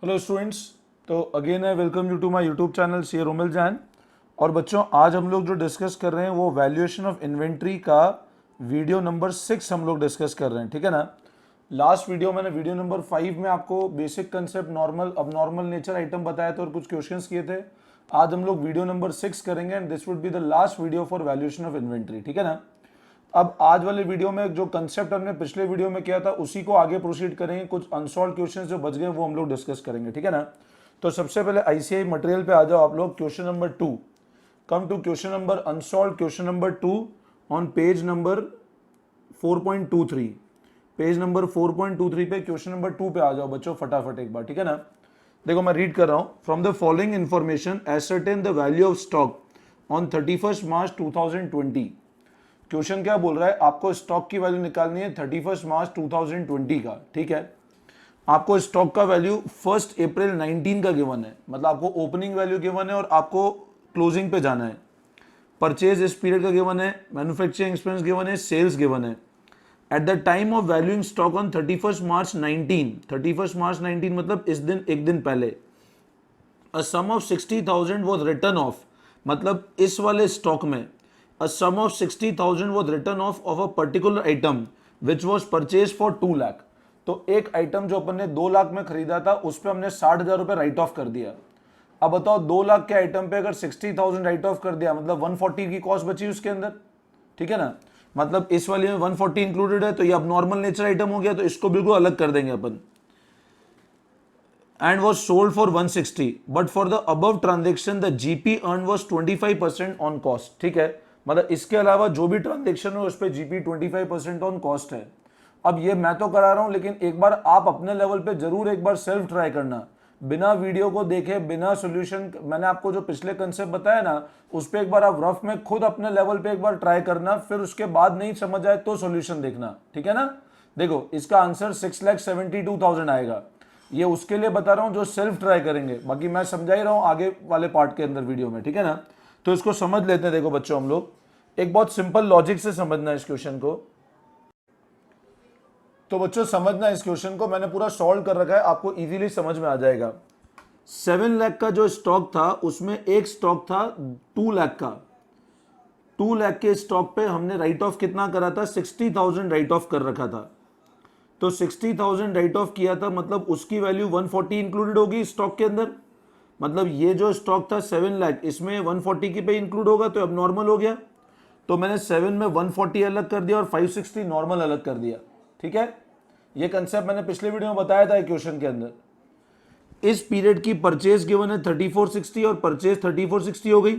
Hello students, तो again I welcome you to my YouTube channel C Romil Jain. और बच्चों, आज हम लोग जो डिस्कस कर रहे हैं वो वैल्यूएशन ऑफ इन्वेंट्री का वीडियो नंबर 6 हम लोग डिस्कस कर रहे हैं, ठीक है ना। लास्ट वीडियो मैंने वीडियो नंबर 5 में आपको बेसिक कंसेप्ट नॉर्मल अब नॉर्मल नेचर आइटम बताया था और कुछ क्वेश्चंस किए थे। आज हम लोग वीडियो नंबर 6 करेंगे and this would be the last video for valuation of inventory, ठीक है ना। अब आज वाले वीडियो में जो कंसेप्ट हमने पिछले वीडियो में किया था उसी को आगे प्रोसीड करेंगे। कुछ अनसॉल्व क्वेश्चंस जो बच गए वो हम लोग डिस्कस करेंगे, ठीक है ना। तो सबसे पहले आईसीआई मटेरियल पे आ जाओ आप लोग। Question number 2, come to question number unsolved question number 2 on page number 4.23। Page number 4.23 पे क्वेश्चन नंबर 2 पे आ जाओ बच्चों फटाफट एक बार, ठीक है ना। देखो मैं रीड कर रहा हूं। From the following information ascertain the value of stock on 31 March 2020। Question क्या बोल रहा है, आपको स्टॉक की वैल्यू निकालनी है 31 मार्च 2020 का, ठीक है। आपको स्टॉक का वैल्यू 1 अप्रैल 19 का गिवन है, मतलब आपको ओपनिंग वैल्यू गिवन है और आपको क्लोजिंग पे जाना है। परचेज इस पीरियड का गिवन है, मैन्युफैक्चरिंग एक्सपेंस गिवन है, सेल्स गिवन है। At the time of valuing stock on 31 मार्च 19, 31 मार्च 19 मतलब इस दिन एक दिन पहले, अ सम ऑफ 60,000 वॉज रिटर्न ऑफ, मतलब इस वाले स्टॉक में a sum of 60,000 was written off of a particular item which was purchased for 2 lakh. तो एक आइटम जो अपन ने 2 लाख में खरीदा था उस पर हमने 60,000 रुपए राइट ऑफ कर दिया। अब बताओ 2 लाख के आइटम पे अगर 60,000 राइट ऑफ कर दिया मतलब 140 की कॉस्ट बची उसके अंदर, ठीक है ना। मतलब इस वाले में 140 इंक्लूडेड है तो ये अब नॉर्मल नेचर आइटम हो गया, तो इसको बिल्कुल अलग कर देंगे अपन। and was sold for 160 but for the above transaction the GP earned was 25% on cost, ठीक है। मतलब इसके अलावा जो भी ट्रांजेक्शन हो उस पर जीपी 25% ऑन कॉस्ट है। अब ये मैं तो करा रहा हूं, लेकिन एक बार आप अपने लेवल पे जरूर एक बार सेल्फ ट्राई करना, बिना वीडियो को देखे, बिना सॉल्यूशन। मैंने आपको जो पिछले कंसेप्ट बताया ना उस पर एक बार आप रफ में खुद अपने लेवल पे एक बार ट्राई करना, फिर उसके बाद नहीं समझ आए तो सॉल्यूशन देखना, ठीक है ना। देखो इसका आंसर 6,72,000 आएगा। ये उसके लिए बता रहा हूं जो सेल्फ ट्राई करेंगे, बाकी मैं समझा ही रहा हूं आगे वाले पार्ट के अंदर वीडियो में, ठीक है ना। तो इसको समझ लेते हैं। देखो बच्चों, हम लोग एक बहुत सिंपल लॉजिक से समझना है इस क्वेश्चन को। तो बच्चों समझना इस क्वेश्चन को, मैंने पूरा सॉल्व कर रखा है, आपको इजीली समझ में आ जाएगा। 7 लाख का जो स्टॉक था उसमें एक स्टॉक था 2 लाख का। 2 लाख के स्टॉक पे हमने राइट ऑफ कितना करा था, 60,000 राइट ऑफ कर रखा था। तो 60,000 राइट ऑफ किया था मतलब उसकी वैल्यू 140 इंक्लूडेड होगी स्टॉक के अंदर। मतलब ये जो स्टॉक था 7 लाख, इसमें 140 की पे इंक्लूड होगा, तो अब नॉर्मल हो गया। तो मैंने 7 में 140 अलग कर दिया और 560 नॉर्मल अलग कर दिया, ठीक है। ये कंसेप्ट मैंने पिछले वीडियो में बताया था क्वेश्चन के अंदर। इस पीरियड की परचेज गिवन है 3460 और परचेज 3460 हो गई।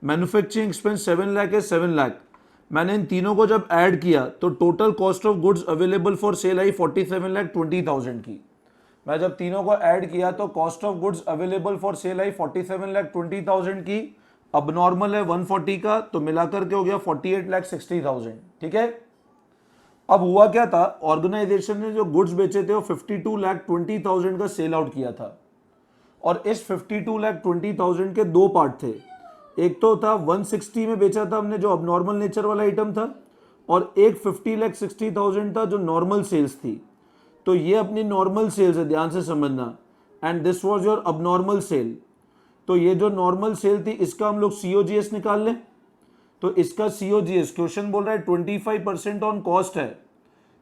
मैन्युफैक्चरिंग एक्सपेंस 7 लाख है, 7 लाख। मैंने इन तीनों को जब ऐड किया तो total cost of goods available for sale आई 47,20,000 की। मैं जब तीनों को ऐड किया तो cost of goods available for sale आई 47,20,000 की। अब नॉर्मल है 140 का, तो मिलाकर के हो गया 48,60,000, ठीक है। अब हुआ क्या था, ऑर्गेनाइजेशन ने जो गुड्स बेचे थे वो 52,20,000 का सेल आउट किया था। और इस 52,20,000 के दो पार्ट थे। एक तो था 160 में बेचा था हमने जो अब नॉर्मल नेचर वाला आइटम था, और एक 50,60,000 था जो नॉर्मल सेल्स थी। तो ये अपनी नॉर्मल सेल्स है, ध्यान से समझना। एंड दिस वाज योर अब नॉर्मल सेल। तो ये जो नॉर्मल सेल थी इसका हम लोग सीओजीएस निकाल लें। तो इसका सीओजीएस क्वेश्चन बोल रहा है 25% ऑन कॉस्ट है।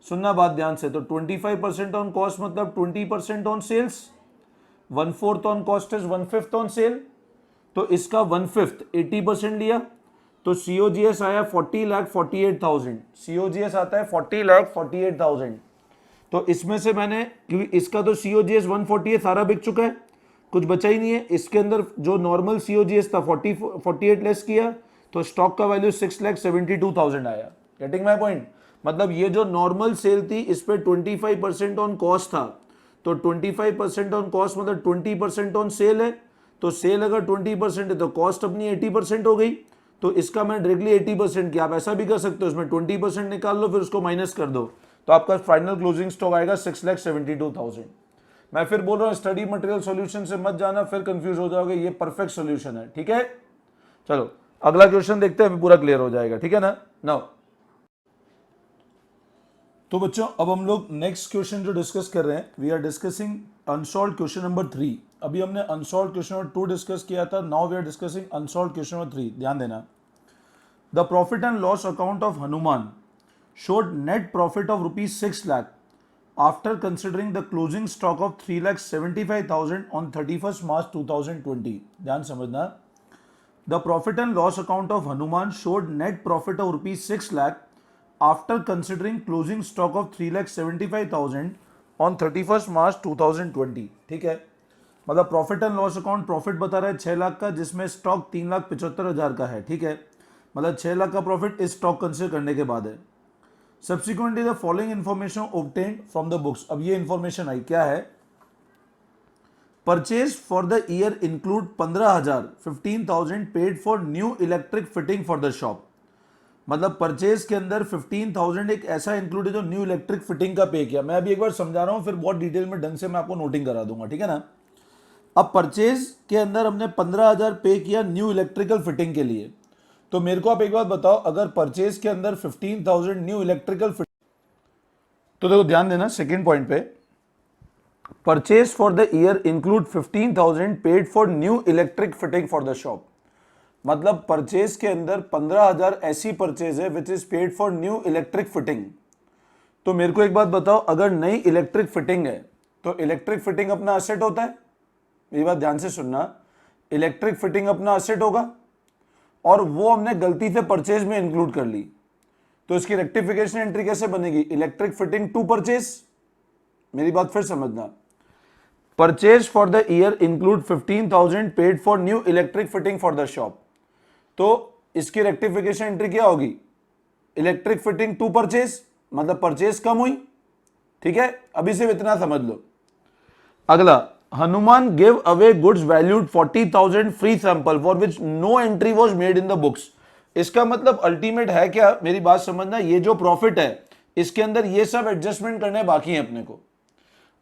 सुनना बात ध्यान से, तो 25% ऑन कॉस्ट मतलब 20% on sales, 1/4 on cost is 1/5 on sale. तो इसका 1/5 80% लिया, तो सीओजीएस आया 40,48,000। सीओजीएस आता है 40,48,000। तो इसमें से मैंने, क्योंकि इसका तो सीओजीएस 140 है, सारा बिक चुका है, कुछ बचा ही नहीं है। इसके अंदर जो नॉर्मल सीओजीएस था 48 लेस किया, तो स्टॉक का वैल्यू 6,72,000 आया। Getting my point. मतलब ये जो नॉर्मल सेल थी इस पे 25% ऑन कॉस्ट था, तो 25% ऑन कॉस्ट मतलब 20% ऑन सेल है। तो सेल अगर 20% है तो कॉस्ट अपनी 80% हो गई। तो इसका मैं डायरेक्टली 80% किया। आप ऐसा भी कर सकते हो, इसमें 20% निकाल लो फिर उसको माइनस कर दो, तो आपका फाइनल क्लोजिंग स्टॉक आएगा 6,72,000। मैं फिर बोल रहा हूं स्टडी मटेरियल सॉल्यूशन से मत जाना, फिर कंफ्यूज हो जाओगे। ये परफेक्ट सॉल्यूशन है, ठीक है। चलो अगला क्वेश्चन देखते हैं, पूरा क्लियर हो जाएगा, ठीक है ना। नाउ तो बच्चों अब हम लोग नेक्स्ट क्वेश्चन जो डिस्कस कर रहे हैं, we are discussing unsolved question number 3। अभी हमने अनसॉल्व क्वेश्चन नंबर 2 डिस्कस किया था, now we are discussing unsolved question number 3। ध्यान देना। The profit and loss account of Hanuman showed net profit of rupees 6 lakh after considering the closing stock of 3,75,000 on 31st March 2020। ध्यान समझना। The profit and loss account of Hanuman showed net profit of rupees 6 lakh after considering closing stock of 3,75,000 on 31st March 2020। ठीक है, मतलब profit and loss account profit बता रहा है 6 लाख का, जिसमें स्टॉक 3,75,000 का है। ठीक है, मतलब 6 लाख का प्रॉफिट इस स्टॉक कंसिडर करने के बाद है। Subsequently, the following information obtained from the books। अब ये इंफॉर्मेशन आई, क्या है? Purchase for the year include 15,000 15,000 paid for new electric fitting for the shop। मतलब परचेज के अंदर 15,000 एक ऐसा इंक्लूड है जो न्यू इलेक्ट्रिक फिटिंग का पे किया। मैं अभी एक बार समझा रहा हूं, फिर बहुत डिटेल में ढंग से मैं आपको नोटिंग करा दूंगा। ठीक है ना। अब परचेज के अंदर हमने 15,000 पे किया न्यू इलेक्ट्रिकल फिटिंग के लिए। तो मेरे को आप एक बात बताओ, अगर परचेज के अंदर 15,000 न्यू इलेक्ट्रिकल फिट, तो देखो ध्यान देना सेकंड पॉइंट पे, purchase for the year include 15,000 paid for new electric fitting for the shop. मतलब परचेज के अंदर 15,000 ऐसी परचेज है which is paid for new electric fitting. तो मेरे को एक बात बताओ, अगर नई इलेक्ट्रिक फिटिंग है तो इलेक्ट्रिक फिटिंग अपना असेट होता है। मेरी बात ध्यान से सुनना, इलेक्ट्रिक फिटिंग अपना असेट होगा और वो हमने गलती से परचेज में इंक्लूड कर ली। तो इसकी रेक्टिफिकेशन एंट्री कैसे बनेगी? Electric fitting to purchase. मेरी बात फिर समझना, purchase for the year include 15,000 paid for new electric fitting for the shop. तो इसकी रेक्टिफिकेशन एंट्री क्या होगी? इलेक्ट्रिक फिटिंग टू परचेज, मतलब परचेज कम हुई। ठीक है, अभी सिर्फ इतना समझ लो। अगला, Hanuman give away goods valued 40,000 free sample for which no entry was made in the books. इसका मतलब अल्टीमेट है क्या? मेरी बात समझना, ये जो प्रॉफिट है इसके अंदर ये सब एडजस्टमेंट करने बाकी है अपने को।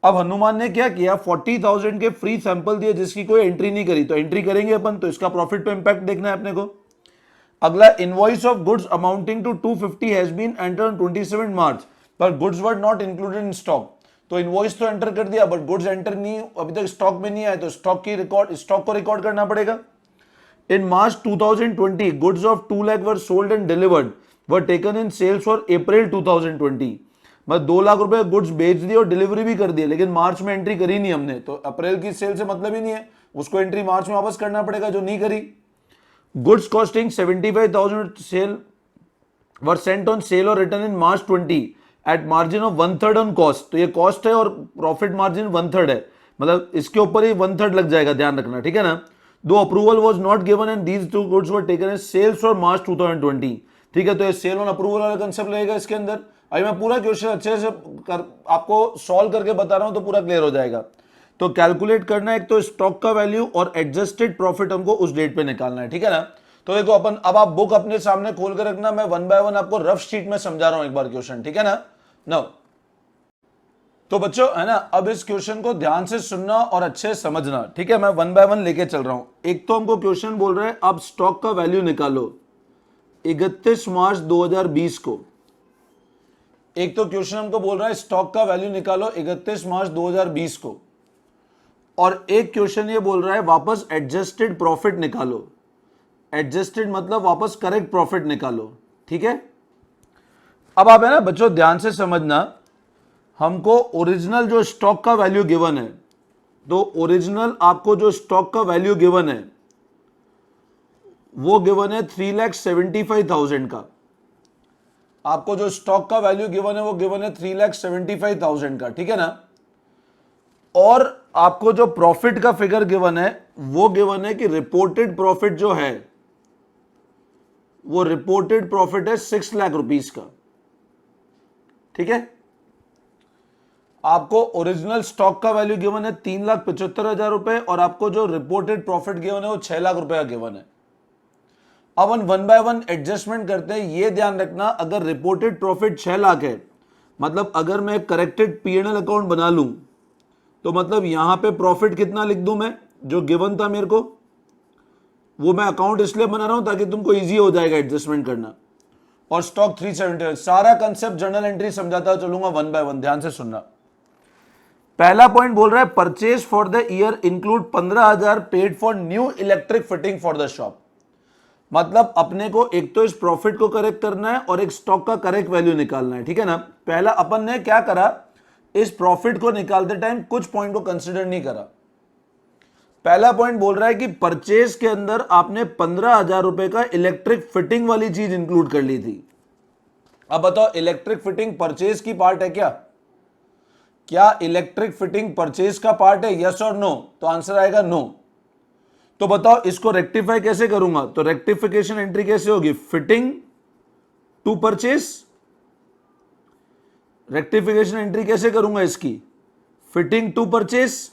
अब हनुमान ने क्या किया, 40,000 के फ्री सैंपल दिए जिसकी कोई एंट्री नहीं करी, तो एंट्री करेंगे अपन, तो इसका प्रॉफिट पे इंपैक्ट देखना है अपने को। अगला, invoice of goods amounting to 250 has been entered on 27 March पर goods were not included in stock. तो इनवॉइस तो एंटर कर दिया बट गुड्स एंटर नहीं, अभी तक स्टॉक में नहीं आए, तो स्टॉक को रिकॉर्ड करना पड़ेगा। In March 2020 goods of 2 lakh were sold and delivered were taken in sales for April 2020। मतलब 2 लाख रुपए गुड्स बेच दिए और डिलीवरी भी कर दिए, लेकिन मार्च में एंट्री करी नहीं हमने, तो अप्रैल की सेल से मतलब ही नहीं है, उसको एंट्री मार्च में वापस करना पड़ेगा जो नहीं करी। Goods costing 75,000 sale were sent on sale और return in March 20 at margin of 1/3 on cost. तो ये कॉस्ट है और प्रॉफिट मार्जिन 1/3 है, मतलब इसके ऊपर ही 1/3 लग जाएगा, ध्यान रखना। ठीक है ना। दो approval was not given and these two goods were taken as sales for March 2020। ठीक है, तो ये सेल ऑन अप्रूवल वाला कंसेप्ट लगेगा इसके अंदर। अभी मैं पूरा क्वेश्चन अच्छे से आपको सॉल्व करके बता रहा हूं तो पूरा क्लियर हो जाएगा। तो कैलकुलेट करना है, एक तो स्टॉक का वैल्यू और एडजस्टेड प्रॉफिट हमको उस डेट पे निकालना है। ठीक है ना। तो देखो अपन, अब आप बुक अपने सामने खोल कर रखना, मैं 1 बाय 1 आपको रफ शीट में समझा रहा हूं एक बार क्वेश्चन। ठीक है ना। नो, तो बच्चों है ना, अब इस क्वेश्चन को ध्यान से सुनना और अच्छे से समझना। ठीक है, मैं 1 बाय 1 लेके चल रहा हूं। एक तो हमको क्वेश्चन बोल रहा है अब स्टॉक का वैल्यू निकालो 31 मार्च 2020 को। एक तो क्वेश्चन हमको बोल रहा है स्टॉक का वैल्यू निकालो 31 मार्च 2020 को, और एक क्वेश्चन ये बोल रहा है वापस एडजस्टेड प्रॉफिट निकालो। एडजस्टेड मतलब वापस करेक्ट प्रॉफिट निकालो। ठीक है, अब आप है ना बच्चों ध्यान से समझना, हमको ओरिजिनल जो स्टॉक का वैल्यू गिवन है, तो ओरिजिनल आपको जो स्टॉक का वैल्यू गिवन है वो गिवन है 3,75,000 का। आपको जो स्टॉक का वैल्यू गिवन है वो गिवन है 3,75,000 का। ठीक है ना। और आपको जो प्रॉफिट का फिगर गिवन है वो गिवन है कि रिपोर्टेड प्रॉफिट जो है वो रिपोर्टेड प्रॉफिट है 6 लाख रुपीस का। ठीक है, आपको ओरिजिनल स्टॉक का वैल्यू गिवन है 3,75,000 रुपए और आपको जो रिपोर्टेड प्रॉफिट गिवन है वो 6 लाख रुपए का गिवन है। अब हम 1 बाय 1 एडजस्टमेंट करते हैं। ये ध्यान रखना, अगर रिपोर्टेड प्रॉफिट 6 लाख है, मतलब अगर मैं करेक्टेड P&L अकाउंट बना लूं तो मतलब यहां पे प्रॉफिट कितना लिख दूं, मैं जो गिवन था मेरे को वो मैं अकाउंट इसलिए बना रहा हूं ताकि तुमको इजी हो जाएगा एडजस्टमेंट करना। और स्टॉक 370, सारा कंसेप्ट जर्नल एंट्री समझाता चलूंगा 1 बाय 1, ध्यान से सुनना। पहला पॉइंट बोल रहा है purchase for the year include 15,000 paid for new electric fitting for the shop. मतलब अपने को एक तो इस प्रॉफिट को करेक्ट करना है और एक स्टॉक का करेक्ट वैल्यू निकालना है, ठीक है ना। पहला अपन ने क्या करा, इस प्रॉफिट को निकालते टाइम कुछ पॉइंट को कंसीडर नहीं करा। पहला पॉइंट बोल रहा है कि परचेज के अंदर आपने 15,000 रुपए का इलेक्ट्रिक फिटिंग वाली चीज इंक्लूड कर ली थी। अब बताओ इलेक्ट्रिक फिटिंग परचेज की पार्ट है क्या? क्या इलेक्ट्रिक फिटिंग परचेज का पार्ट है, यस और नो? तो आंसर आएगा नो। तो बताओ इसको रेक्टिफाई कैसे करूंगा? तो रेक्टिफिकेशन एंट्री कैसे होगी? Fitting to purchase. Rectification entry कैसे करूंगा इसकी? Fitting to purchase.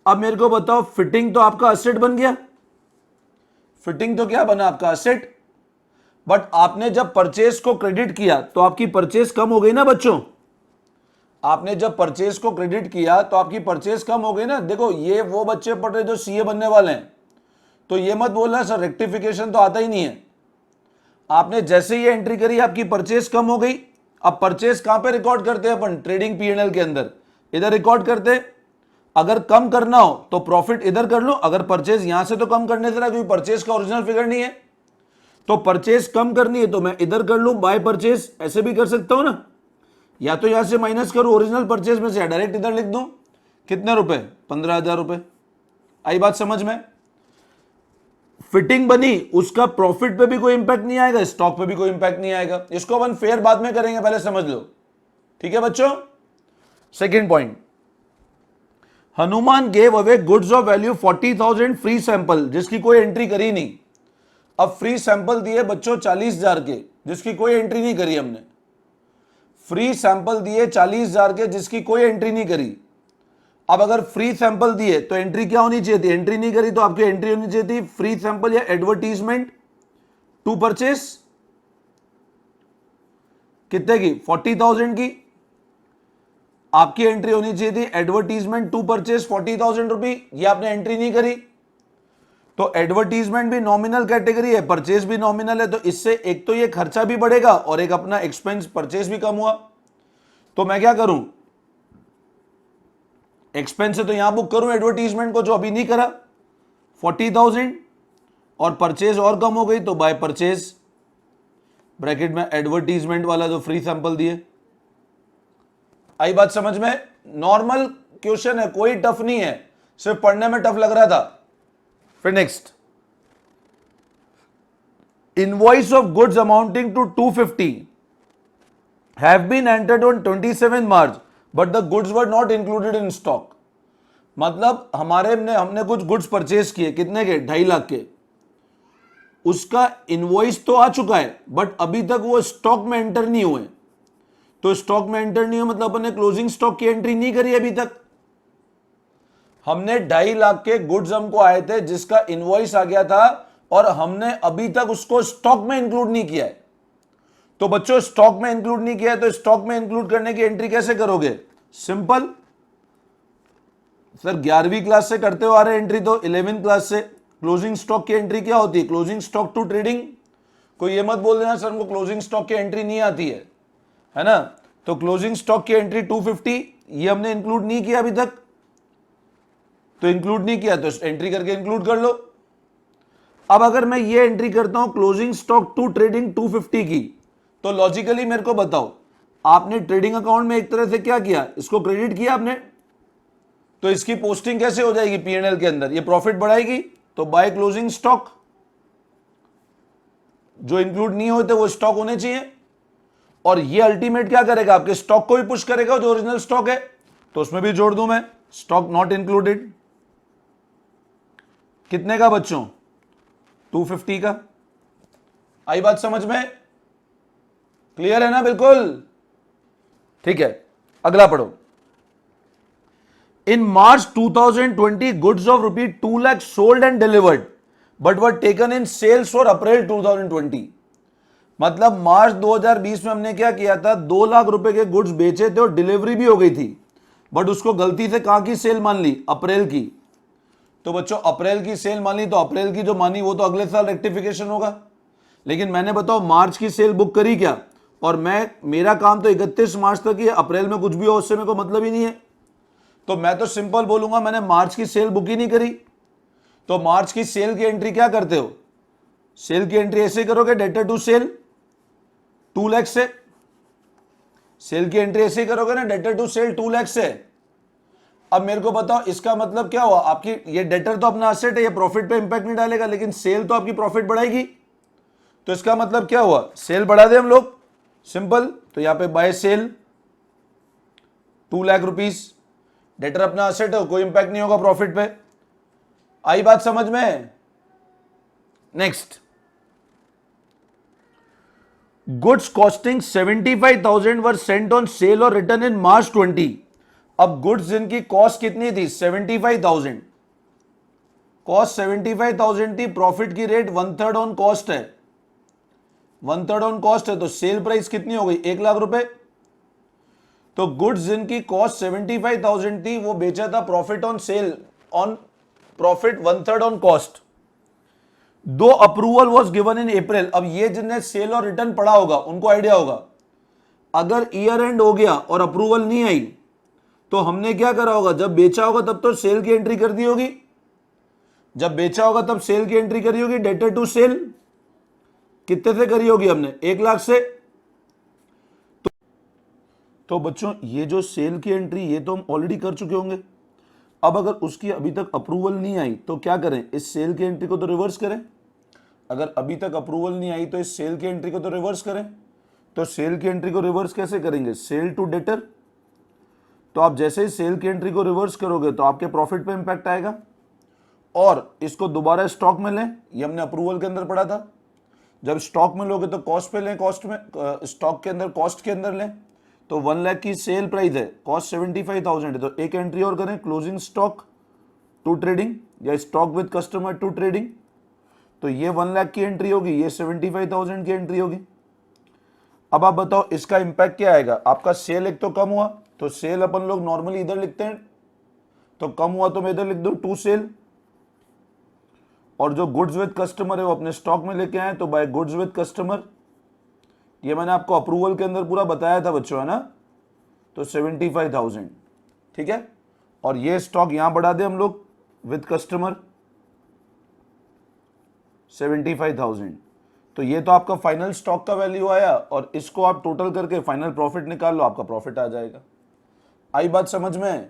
अब मेरे को बताओ फिटिंग तो आपका असेट बन गया, फिटिंग तो क्या बना आपका? असेट। बट आपने जब परचेज को क्रेडिट किया तो आपकी परचेज कम हो गई ना बच्चों। आपने जब परचेज को क्रेडिट किया तो आपकी परचेज कम हो गई ना। देखो ये वो बच्चे पढ़ रहे जो सीए बनने वाले हैं, तो ये मत बोलना सर रेक्टिफिकेशन तो आता ही नहीं है। आपने जैसे ही एंट्री करी आपकी परचेज कम हो गई। अब परचेज कहां पे रिकॉर्ड करते हैं अपन? ट्रेडिंग पीएनएल के अंदर, इधर रिकॉर्ड करते हैं। अगर कम करना हो तो प्रॉफिट इधर कर लो, अगर परचेज यहां से तो कम करने से रहा क्योंकि परचेज का ओरिजिनल फिगर नहीं है, तो परचेज कम करनी है तो मैं इधर कर लूं बाय परचेज, ऐसे भी कर सकता हूं ना। या तो यहां से माइनस करूं ओरिजिनल परचेज में से, डायरेक्ट इधर लिख दूं। कितने रुपए? 15,000 रुपए। आई बात समझ में? फिटिंग बनी, उसका प्रॉफिट पे भी कोई इंपैक्ट नहीं आएगा, स्टॉक पे भी कोई इंपैक्ट नहीं आएगा। इसको अपन फेयर बाद में करेंगे, पहले समझ लो, ठीक है बच्चों। Second point, Hanuman gave away goods of value 40,000 free sample, जिसकी कोई एंट्री करी नहीं। अब फ्री सैंपल दिए बच्चों 40,000 के, जिसकी कोई एंट्री नहीं करी हमने। फ्री सैंपल दिए 40,000 के, जिसकी कोई एंट्री नहीं करी। अब अगर फ्री सैंपल दिए तो एंट्री क्या होनी चाहिए थी? एंट्री नहीं करी तो आपकी एंट्री होनी चाहिए थी फ्री सैंपल या एडवर्टीजमेंट टू परचेस। कितने की? 40,000 की। आपकी एंट्री होनी चाहिए थी एडवर्टीजमेंट टू परचेस 40,000 रुपए, ये आपने एंट्री नहीं करी। तो एडवर्टीजमेंट भी नॉमिनल कैटेगरी है, परचेज भी नॉमिनल है, तो इससे एक तो ये खर्चा भी बढ़ेगा और एक अपना एक्सपेंस परचेज भी कम हुआ। तो मैं क्या करूं? एक्सपेंस से तो यहां बुक करूं एडवर्टीजमेंट को, जो अभी नहीं करा 40,000, और परचेज और कम हो गई तो बाय परचेज, ब्रैकेट में एडवर्टीजमेंट वाला जो फ्री सैंपल दिए। आई बात समझ में? नॉर्मल क्वेश्चन है, कोई टफ नहीं है, सिर्फ पढ़ने में टफ लग रहा था। फिर next, invoice of goods amounting to 250 have been entered on 27 March but the goods were not included in stock. मतलब हमने कुछ गुड्स परचेज किए, कितने के? 2.5 लाख के। उसका इनवॉइस तो आ चुका है बट अभी तक वो स्टॉक में एंटर नहीं हुए। तो स्टॉक में एंटर नहीं हुए मतलब अपन ने क्लोजिंग स्टॉक की एंट्री नहीं करी अभी तक। हमने 2.5 लाख के गुड्स हमको आए थे जिसका इनवॉइस आ गया था और हमने अभी तक उसको स्टॉक में इंक्लूड नहीं किया है। तो बच्चों स्टॉक में इंक्लूड नहीं किया है तो स्टॉक में इंक्लूड करने की एंट्री कैसे करोगे? सिंपल सर, 11वीं क्लास से करते हो आ रहे एंट्री, तो 11वीं क्लास से क्लोजिंग स्टॉक की एंट्री क्या होती है? Closing stock to trading. कोई ये मत बोल देना सर हमको क्लोजिंग स्टॉक की एंट्री नहीं आती है ना। तो क्लोजिंग स्टॉक की एंट्री 250, ये हमने इंक्लूड नहीं किया अभी तक, तो इंक्लूड नहीं किया तो एंट्री करके इंक्लूड कर लो। अब अगर मैं ये एंट्री करता हूं क्लोजिंग स्टॉक टू ट्रेडिंग 250 की, तो लॉजिकली मेरे को बताओ, आपने ट्रेडिंग अकाउंट में एक तरह से क्या किया? इसको क्रेडिट किया आपने, तो इसकी पोस्टिंग कैसे हो जाएगी पीएनएल के अंदर? ये प्रॉफिट बढ़ाएगी, तो बाय क्लोजिंग स्टॉक। जो इंक्लूड नहीं होते वो स्टॉक होने चाहिए, और ये अल्टीमेट क्या करेगा? आपके स्टॉक को भी पुश करेगा, जो ओरिजिनल स्टॉक है, तो उसमें भी जोड़ दूं मैं स्टॉक नॉट इंक्लूडेड। कितने का बच्चों? 250 का। आई बात समझ में? क्लियर है ना? बिल्कुल ठीक है। अगला पढ़ो। In March 2020, goods of ₹2 lakh sold and delivered, but were taken in sales for April 2020. मतलब मार्च 2020 में हमने क्या किया था? 2 लाख रुपए के गुड्स बेचे थे और डिलीवरी भी हो गई थी, बट उसको गलती से कहां की सेल मान ली? अप्रैल की। तो बच्चों अप्रैल की सेल मान ली, तो अप्रैल की जो मानी वो तो अगले साल रेक्टिफिकेशन होगा। लेकिन मैंने बताओ मार्च की सेल बुक करी क्या? और मेरा काम तो 31 मार्च तक ही है, अप्रैल में कुछ भी हो उससे मेरे को मतलब ही नहीं है। तो मैं तो सिंपल बोलूंगा मैंने मार्च की सेल बुक ही नहीं करी, तो मार्च की सेल की एंट्री क्या करते हो, सेल की एंट्री ऐसे करोगे, डेटर टू सेल 2 लाख से, सेल की एंट्री ऐसे करोगे ना, डेटर टू सेल 2 लाख से। अब मेरे को बताओ इसका मतलब क्या हुआ, आपकी ये डेटर तो अपना एसेट है, ये प्रॉफिट पे इंपैक्ट नहीं डालेगा, लेकिन सेल तो आपकी प्रॉफिट बढ़ाएगी। तो इसका मतलब क्या हुआ, सेल बढ़ा दे हम लोग, सिंपल। तो यहां पे by sale 2 lakh rupees, debtor अपना एसेट है, कोई इंपैक्ट नहीं होगा प्रॉफिट पे। आई बात समझ में? Next, goods costing 75,000 were sent on sale और रिटर्न इन मार्च 20। अब गुड्स जिनकी कॉस्ट कितनी थी 75,000, कॉस्ट 75,000 थी, प्रॉफिट की रेट 1/3 ऑन कॉस्ट है, 1/3 ऑन कॉस्ट है, तो सेल प्राइस कितनी हो गई 1 लाख रुपए। तो गुड्स जिनकी कॉस्ट 75,000 थी वो बेचा था profit on sale, on profit 1/3 on cost. दो अप्रूवल वॉज गिवन इन अप्रैल। अब ये जिन्हें सेल और रिटर्न पढ़ा होगा उनको आइडिया होगा, अगर ईयर एंड हो गया और अप्रूवल नहीं आई तो हमने क्या करा होगा, जब बेचा होगा तब तो सेल की एंट्री कर दी होगी, जब बेचा होगा तब सेल की एंट्री करी होगी, डेटर टू सेल कितने से करी होगी हमने 1 लाख से। तो बच्चों ये जो सेल की एंट्री ये तो हम ऑलरेडी कर चुके होंगे। अब अगर उसकी अभी तक अप्रूवल नहीं आई तो क्या करें, इस सेल की एंट्री को तो रिवर्स करें। अगर अभी तक अप्रूवल नहीं आई तो इस सेल की एंट्री को तो रिवर्स करें। तो सेल की एंट्री को रिवर्स कैसे करेंगे, सेल टू डेटर। तो आप जैसे ही सेल की एंट्री को रिवर्स करोगे तो आपके प्रॉफिट पे इंपैक्ट आएगा। और इसको दोबारा स्टॉक में लें, ये हमने अप्रूवल के अंदर पढ़ा था, जब स्टॉक में लोगे तो कॉस्ट पे लें, कॉस्ट में स्टॉक के अंदर कॉस्ट के अंदर लें। तो 1 लाख की सेल प्राइस है, कॉस्ट 75,000 है, तो एक एंट्री और करें, क्लोजिंग स्टॉक टू ट्रेडिंग या stock with customer to trading. तो ये 1 लाख की एंट्री होगी, ये 75,000 की एंट्री होगी। अब आप बताओ इसका इंपैक्ट क्या आएगा, आपका सेल एक तो कम हुआ, तो सेल अपन लोग नॉर्मली इधर लिखते हैं, तो कम हुआ तो मैं इधर लिख दूं टू सेल, और जो गुड्स विद कस्टमर है वो अपने स्टॉक में लेके आए, तो बाय गुड्स विद कस्टमर, ये मैंने आपको अप्रूवल के अंदर पूरा बताया था बच्चों, है ना। तो 75,000, ठीक है। और ये स्टॉक यहां बढ़ा दे हम लोग विद कस्टमर 75,000। तो ये तो आपका फाइनल स्टॉक का वैल्यू आया, और इसको आप टोटल करके फाइनल प्रॉफिट निकाल लो, आपका प्रॉफिट आ जाएगा। आई बात समझ में?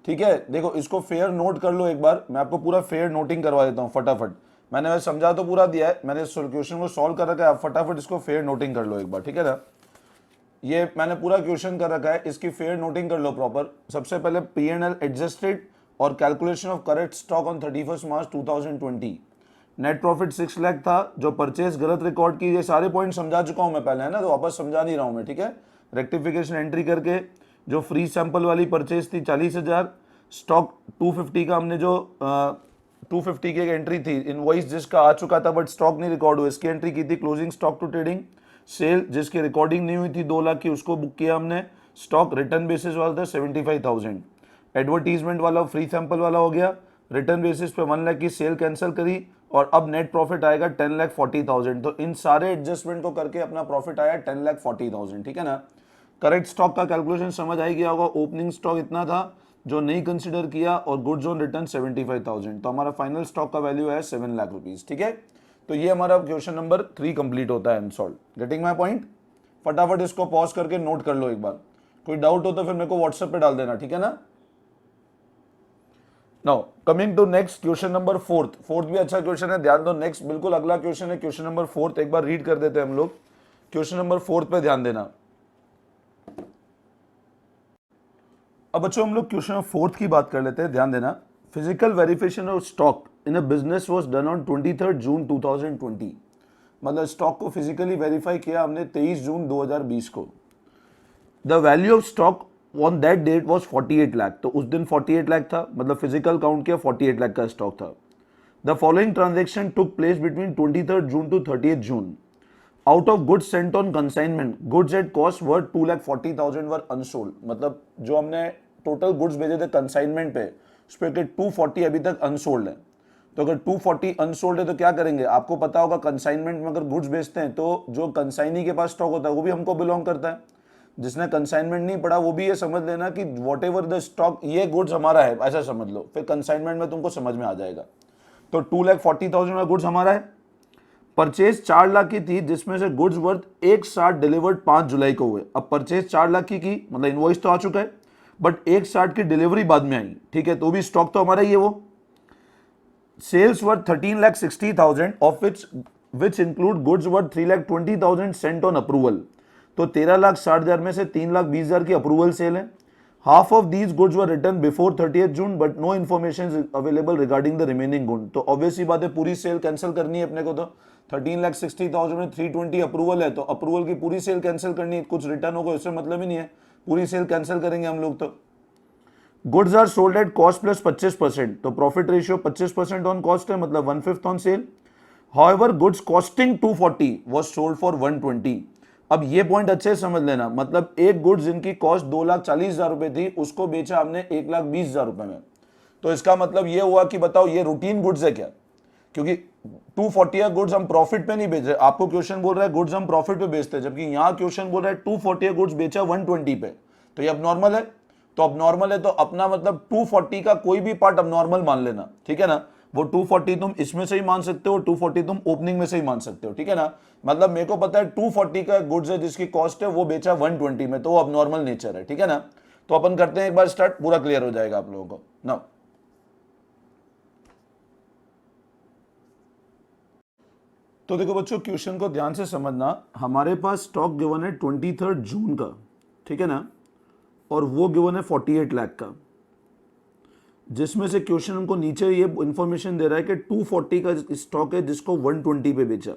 ठीक है, देखो इसको फेयर नोट कर लो एक बार, मैं आपको पूरा फेयर नोटिंग करवा देता हूं फटाफट। मैंने वैसे समझा तो पूरा दिया है, मैंने क्वेश्चन को सॉल्व कर रखा है, आप फटाफट इसको फेयर नोटिंग कर लो एक बार, ठीक है ना। ये मैंने पूरा क्वेश्चन कर रखा है, इसकी फेयर नोटिंग कर लो प्रॉपर। सबसे पहले P&L एडजस्टेड और calculation of correct stock on 31 March 2020। Net profit 6 lakh था, जो परचेज गलत रिकॉर्ड की, ये सारे पॉइंट समझा चुका हूं मैं पहले, है ना, तो वापस समझा नहीं रहा हूं मैं, ठीक है। रेक्टिफिकेशन एंट्री करके जो फ्री सैंपल वाली परचेज थी 40,000, स्टॉक 250 का हमने जो 250 की एक एंट्री थी, इनवॉइस जिसका आ चुका था बट स्टॉक नहीं रिकॉर्ड हुआ, इसकी एंट्री की थी। Closing stock to trading, sale जिसकी रिकॉर्डिंग नहीं हुई थी 2 लाख की, उसको बुक किया हमने। स्टॉक रिटर्न बेसिस वाला था 75,000। एडवर्टीजमेंट वाला फ्री सैंपल वाला हो गया, रिटर्न बेसिस पे 1 लाख की सेल कैंसिल करी, और अब नेट प्रॉफिट आएगा 10,40,000। तो इन सारे एडजस्टमेंट को करके अपना प्रॉफिट आया 10,40,000, ठीक है ना। करेक्ट स्टॉक का कैलकुलेशन समझ आई गया होगा। ओपनिंग स्टॉक इतना था जो नहीं कंसिडर किया, और गुड्स ऑन रिटर्न 75,000, तो हमारा फाइनल स्टॉक का वैल्यू है 7 लाख रुपीज, ठीक है। तो ये हमारा क्वेश्चन नंबर 3 कंप्लीट होता है, सॉल्व। Getting my point? फटाफट इसको पॉज करके नोट कर लो एक बार, कोई डाउट हो तो फिर मेरे को व्हाट्सएप पे डाल देना, ठीक है ना। Now coming to next question number 4 भी अच्छा क्वेश्चन है, ध्यान दो। नेक्स्ट बिल्कुल अगला क्वेश्चन है, क्वेश्चन नंबर 4 एक बार रीड कर देते हैं हम लोग। क्वेश्चन नंबर 4 पे ध्यान देना। अब बच्चों हम लोग क्वेश्चन 4 की बात कर लेते हैं, ध्यान देना। Physical verification of stock in a business was done on 23 जून 2020। मतलब स्टॉक को फिजिकली वेरीफाई किया हमने 23 जून 2020 को। The value of stock on that date was 48 lakh. तो उस दिन 48 लाख था, मतलब फिजिकल काउंट किया 48 लाख का स्टॉक था। The following transaction took place between 23 June to 30 June. Out of goods sent on consignment, goods at cost were 2,40,000 were unsold. मतलब जो हमने टोटल गुड्स भेजे थे कंसाइनमेंट पे, उस पर 240 अभी तक अनसोल्ड है। तो अगर 240 अनसोल्ड है तो क्या करेंगे, आपको पता होगा कंसाइनमेंट में अगर गुड्स बेचते हैं तो जो कंसाइनी के पास स्टॉक होता है वो भी हमको बिलोंग करता है। जिसने कंसाइनमेंट नहीं पढ़ा वो भी ये समझ लेना कि वॉट एवर द स्टॉक, ये गुड्स हमारा है ऐसा समझ लो, फिर कंसाइनमेंट में तुमको समझ में आ जाएगा। तो 2,40,000 में गुड्स हमारा है, परचेज 4 लाख की थी जिसमें से गुड्स वर्थ 160 डिलीवर्ड 5 जुलाई को हुए। अब परचेज 4 लाख की मतलब इनवॉइस तो आ चुका है, बट 160 की डिलीवरी बाद में आई, ठीक है, तो भी स्टॉक तो हमारा ही है वो। Sales worth 13,60,000 of which include goods worth 3,20,000 sent on approval. तो 13,60,000 में से 3,20,000 की अप्रूवल सेल है। Half of these goods were return before 30th June but no information available regarding the remaining good. तो ऑब्वियसली बात है पूरी सेल कैंसिल करनी है अपने को, तो 13,60,000 में 320 अप्रूवल है, तो अप्रूवल की पूरी सेल कैंसिल करनी है, कुछ रिटर्न होगा इससे मतलब ही नहीं है, पूरी सेल कैंसिल करेंगे हम लोग। तो goods are sold at cost plus 25%, तो प्रॉफिट रेशियो 25% ऑन कॉस्ट है, मतलब 1/5 on cell. However goods costing 240 was sold for 120। अब ये पॉइंट अच्छे से समझ लेना, मतलब एक गुड्स जिनकी कॉस्ट 2,40,000 रुपए थी उसको बेचा हमने 1,20,000 रुपए में। तो इसका मतलब ये हुआ कि बताओ ये रूटीन गुड्स है क्या, क्योंकि 240 गुड्स हम प्रॉफिट पे नहीं बेच रहे। आपको क्वेश्चन बोल रहा है गुड्स हम प्रॉफिट पे बेचते हैं, जबकि यहां क्वेश्चन बोल रहा है 240 गुड्स बेचा 120 पे, तो ये अब नॉर्मल है। तो अब नॉर्मल है तो अपना मतलब 240 का कोई भी पार्ट अब नॉर्मल मान लेना, ठीक है ना। वो 240 तुम इसमें से ही मान सकते हो, 240 तुम ओपनिंग में से ही मान सकते हो, ठीक है ना। मतलब मेरे को पता है 240 का गुड्स है जिसकी कॉस्ट है वो बेचा 120 में, तो वो अब नॉर्मल नेचर है, ठीक है ना। तो अपन करते हैं एक बार स्टार्ट, पूरा क्लियर हो जाएगा आप लोगों को ना। तो देखो बच्चों क्वेश्चन को ध्यान से समझना, हमारे पास स्टॉक गिवन है 23 जून का, ठीक है ना, और वो गिवन है 48 लाख का, जिसमें से क्वेश्चन हमको नीचे ये इंफॉर्मेशन दे रहा है कि 240 का स्टॉक है जिसको 120 पे बेचा।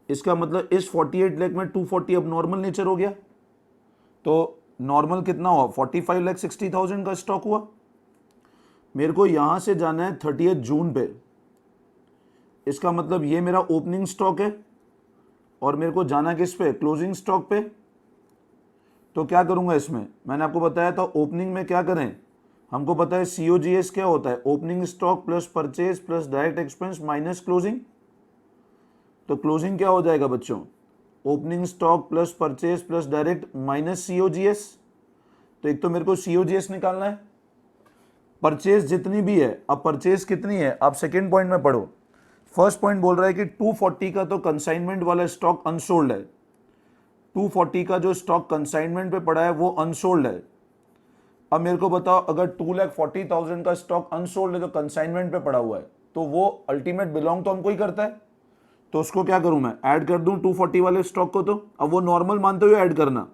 इसका मतलब इस 48 लाख में 240 अब नॉर्मल नेचर हो गया। तो नॉर्मल कितना हुआ, 45,60,000 का स्टॉक हुआ। मेरे को यहां से जाना है 30 जून पे, इसका मतलब ये मेरा ओपनिंग स्टॉक है और मेरे को जाना किस पे, क्लोजिंग स्टॉक पे। तो क्या करूंगा इसमें, मैंने आपको बताया था ओपनिंग में क्या करें, हमको पता है COGS क्या होता है, opening stock plus purchase plus direct expense minus closing. तो क्लोजिंग क्या हो जाएगा बच्चों, opening stock plus purchase plus direct minus COGS। तो एक तो मेरे को COGS निकालना है, परचेज जितनी भी है, अब परचेज कितनी है आप सेकेंड पॉइंट में पढ़ो। फर्स्ट पॉइंट बोल रहा है कि 240 का तो कंसाइनमेंट वाला स्टॉक अनसोल्ड है, 240 का जो स्टॉक कंसाइनमेंट पे पड़ा है वो अनसोल्ड है। अब मेरे को बताओ अगर 2,40,000 का स्टॉक अनसोल्ड है तो कंसाइनमेंट पे पड़ा हुआ है, तो वो अल्टीमेट बिलोंग तो हमको ही करता है। तो उसको क्या करूं मैं, ऐड कर दूं 240 वाले स्टॉक को। तो अब वो नॉर्मल मानते हुए ऐड करना,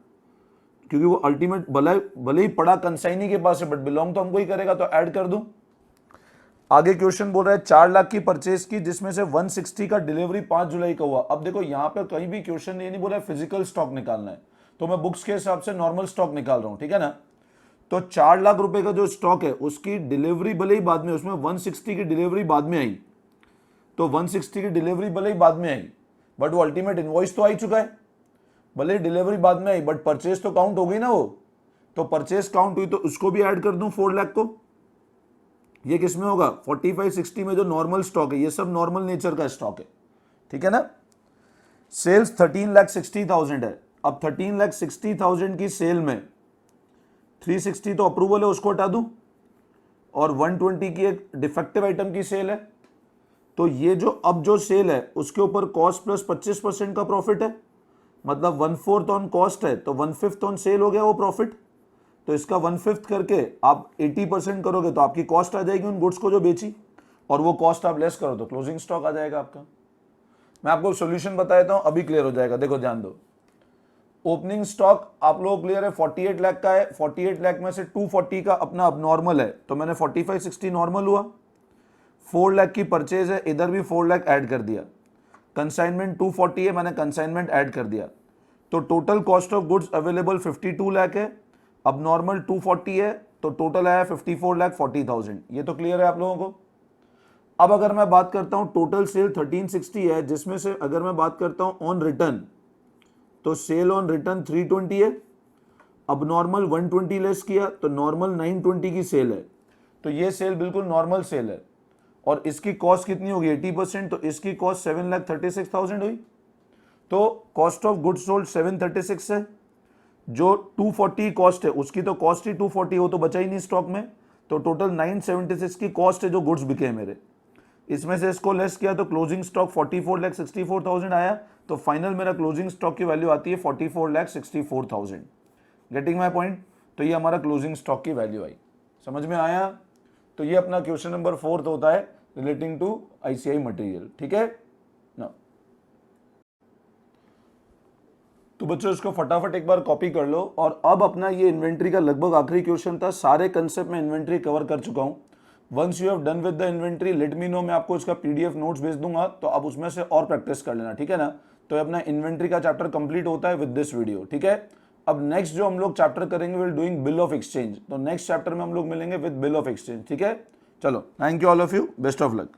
क्योंकि वो अल्टीमेट भले ही पड़ा कंसाइनी के पास है बट बिलोंग तो हमको ही करेगा, तो ऐड कर दूं। आगे क्वेश्चन बोल रहा है 4 लाख की परचेज की जिसमें से 160 का डिलीवरी 5 जुलाई का हुआ। अब देखो यहाँ पे कहीं भी क्वेश्चन ये नहीं बोला फिजिकल स्टॉक निकालना है, तो मैं बुक्स के हिसाब से नॉर्मल स्टॉक निकाल रहा हूं, ठीक है ना। तो 4 लाख रुपए का जो स्टॉक है उसकी डिलीवरी भले ही बाद में, उसमें 160 की डिलीवरी बाद में आई, तो 160 की डिलीवरी भले ही बाद में आई बट वो अल्टीमेट इनवॉइस तो आ ही चुका है। भले ही डिलीवरी बाद में आई बट परचेज तो काउंट हो गई ना वो, तो परचेज काउंट हुई तो उसको भी ऐड कर दूं 4 लाख को। ये किस में होगा, 45-60 में जो नॉर्मल स्टॉक है, ये सब नॉर्मल नेचर का स्टॉक है, ठीक है ना। सेल्स 13,60,000 है। अब 13,60,000 की सेल में 360 तो अप्रूवल है उसको हटा दूं, और 120 की एक डिफेक्टिव आइटम की सेल है। तो ये जो अब जो सेल है उसके ऊपर कॉस्ट प्लस 25% का प्रॉफिट है, मतलब 1/4 ऑन कॉस्ट है तो 1/5 ऑन सेल हो गया वो प्रॉफिट। तो इसका 1/5 करके आप 80% करोगे तो आपकी कॉस्ट आ जाएगी उन गुड्स को जो बेची, और वो कॉस्ट आप लेस करो तो क्लोजिंग स्टॉक आ जाएगा आपका। मैं आपको सॉल्यूशन बता देता हूं, अभी क्लियर हो जाएगा। देखो ध्यान दो, ओपनिंग स्टॉक आप लोग क्लियर है 48 लाख का है, 48 लाख में से 240 का अपना अब नॉर्मल है, तो मैंने 45-60 नॉर्मल हुआ। 4 लाख की परचेज है, इधर भी 4 लाख ऐड कर दिया। कंसाइनमेंट 240 है, मैंने कंसाइनमेंट ऐड कर दिया। तो total cost of goods available 52 lakh है, अब नॉर्मल 240 है, तो टोटल आया 54,40,000। ये तो क्लियर है आप लोगों को। अब अगर मैं बात करता हूं टोटल सेल 1360 है, जिसमें से अगर मैं बात करता हूं ऑन रिटर्न, तो सेल ऑन रिटर्न 320 है। अब नॉर्मल 120 लेस किया तो नॉर्मल 920 की सेल है, तो ये सेल बिल्कुल नॉर्मल सेल है। और इसकी कॉस्ट कितनी होगी 80%, तो इसकी कॉस्ट 7,36,000 हुई। तो कॉस्ट ऑफ गुड्स सोल्ड 736 है, जो 240 कॉस्ट है उसकी तो कॉस्ट ही 240 हो तो बचा ही नहीं स्टॉक में, तो टोटल 976 की कॉस्ट है जो गुड्स बिके हैं मेरे, इसमें से इसको लेस किया तो क्लोजिंग स्टॉक 44,64,000 आया, तो फाइनल मेरा क्लोजिंग स्टॉक की वैल्यू आती है 44,64,000। Getting my point? तो ये हमारा क्लोजिंग स्टॉक की वैल्यू आई, समझ में आया? तो ये अपना क्वेश्चन नंबर 4 होता है रिलेटिंग टू आईसीआई मटेरियल, ठीक है ना। तो बच्चों इसको फटाफट एक बार कॉपी कर लो। और अब अपना ये इन्वेंट्री का लगभग आखिरी क्वेश्चन था, सारे कंसेप्ट में इन्वेंट्री कवर कर चुका हूं। Once you have done with the inventory let me know, मैं आपको इसका पीडीएफ नोट्स भेज दूंगा, तो आप उसमें से और प्रैक्टिस कर लेना, ठीक है ना। तो अपना इन्वेंट्री का चैप्टर कंप्लीट होता है विद दिस वीडियो, ठीक है। अब नेक्स्ट जो हम लोग चैप्टर करेंगे will doing bill of exchange, तो नेक्स्ट चैप्टर में हम लोग मिलेंगे विद बिल ऑफ एक्सचेंज, ठीक है। चलो, thank you all of you, best of luck.